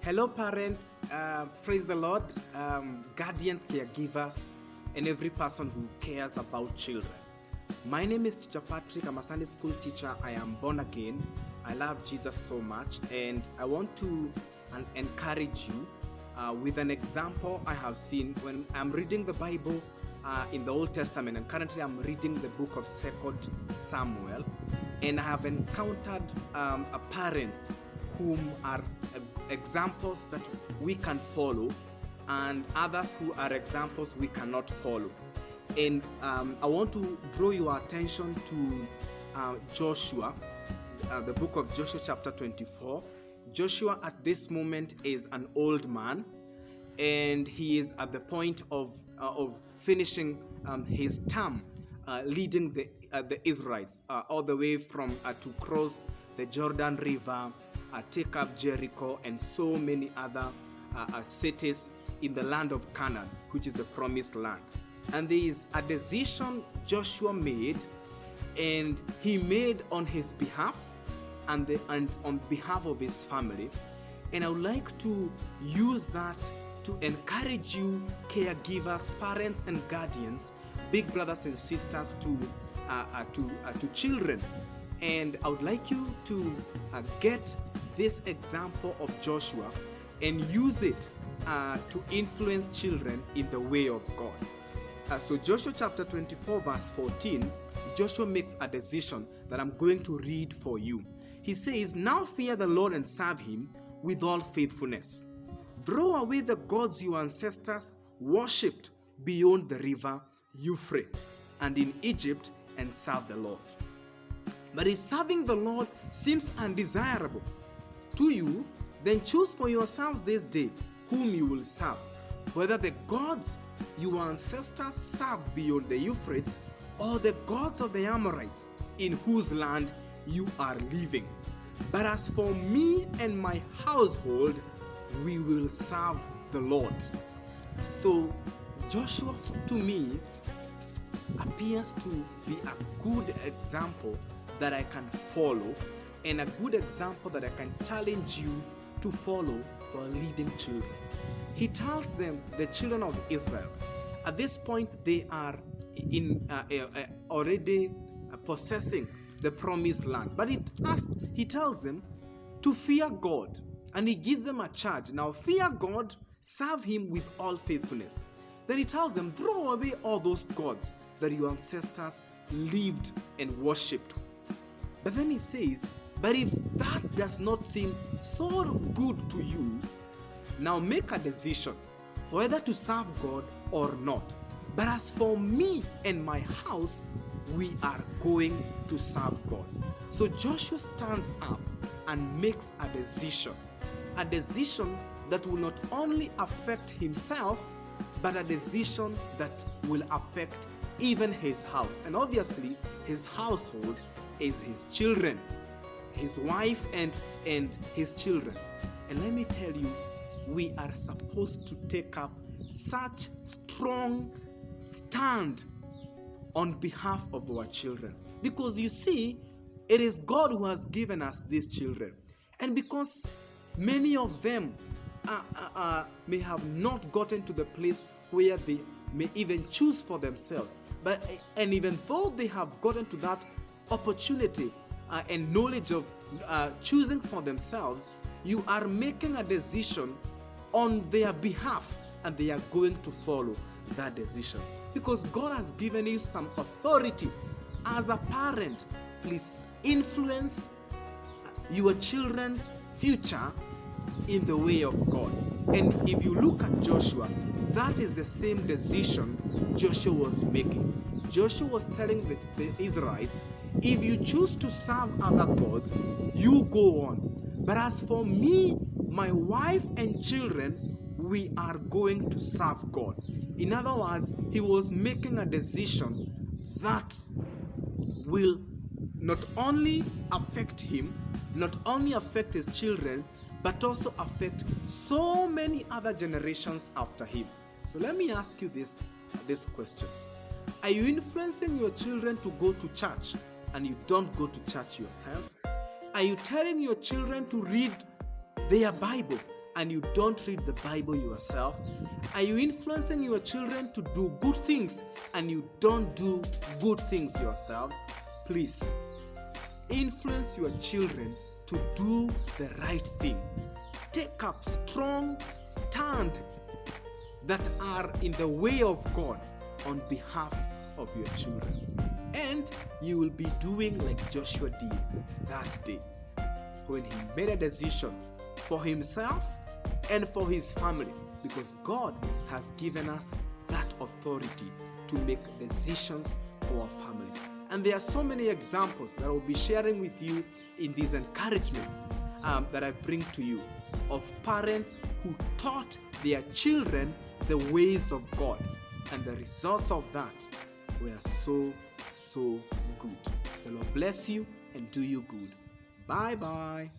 Hello, parents. Praise the Lord. Guardians, caregivers, and every person who cares about children. My name is Teacher Patrick. I'm a Sunday school teacher. I am born again. I love Jesus so much, and I want to encourage you with an example I have seen when I'm reading the Bible in the Old Testament, and currently I'm reading the book of 2 Samuel, and I have encountered parents whom are examples that we can follow, and others who are examples we cannot follow. And I want to draw your attention to Joshua, the book of Joshua chapter 24. Joshua at this moment is an old man, and he is at the point of finishing his term leading the Israelites all the way from to cross the Jordan River, take up Jericho, and so many other cities in the land of Canaan, which is the promised land. And there is a decision Joshua made, and he made on his behalf and on behalf of his family. And I would like to use that to encourage you, caregivers, parents and guardians, big brothers and sisters, to children. And I would like you to get this example of Joshua and use it to influence children in the way of God. So Joshua chapter 24 verse 14, Joshua makes a decision that I'm going to read for you. He says, "Now fear the Lord and serve him with all faithfulness. Throw away the gods your ancestors worshipped beyond the river Euphrates and in Egypt, and serve the Lord." But if serving the Lord seems undesirable to you, then choose for yourselves this day whom you will serve, whether the gods your ancestors served beyond the Euphrates, or the gods of the Amorites in whose land you are living. But as for me and my household, we will serve the Lord. So Joshua, to me, appears to be a good example that I can follow, and a good example that I can challenge you to follow for leading children. He tells them, the children of Israel, at this point they are already possessing the promised land, but he tells them to fear God, and he gives them a charge. Now fear God, serve him with all faithfulness. Then he tells them, throw away all those gods that your ancestors lived and worshipped. But then he says, but if that does not seem so good to you, now make a decision whether to serve God or not. But as for me and my house, we are going to serve God. So Joshua stands up and makes a decision that will not only affect himself, but a decision that will affect even his house. And obviously his household is his children, his wife and his children. And let me tell you, we are supposed to take up such strong stand on behalf of our children, because you see, it is God who has given us these children. And because many of them may have not gotten to the place where they may even choose for themselves, and even though they have gotten to that opportunity and knowledge of choosing for themselves, you are making a decision on their behalf, and they are going to follow that decision because God has given you some authority. As a parent, please influence your children's future in the way of God. And if you look at Joshua, that is the same decision Joshua was making. Joshua was telling the Israelites, if you choose to serve other gods, you go on. But as for me, my wife and children, we are going to serve God. In other words, he was making a decision that will not only affect him, not only affect his children, but also affect so many other generations after him. So let me ask you this question. Are you influencing your children to go to church and you don't go to church yourself? Are you telling your children to read their Bible and you don't read the Bible yourself? Are you influencing your children to do good things and you don't do good things yourselves? Please, influence your children to do the right thing. Take up strong stand that are in the way of God on behalf of your children. And you will be doing like Joshua did that day, when he made a decision for himself and for his family, because God has given us that authority to make decisions for our families. And there are so many examples that I will be sharing with you in these encouragements that I bring to you, of parents who taught their children the ways of God, and the results of that were so good. The Lord bless you and do you good. Bye bye.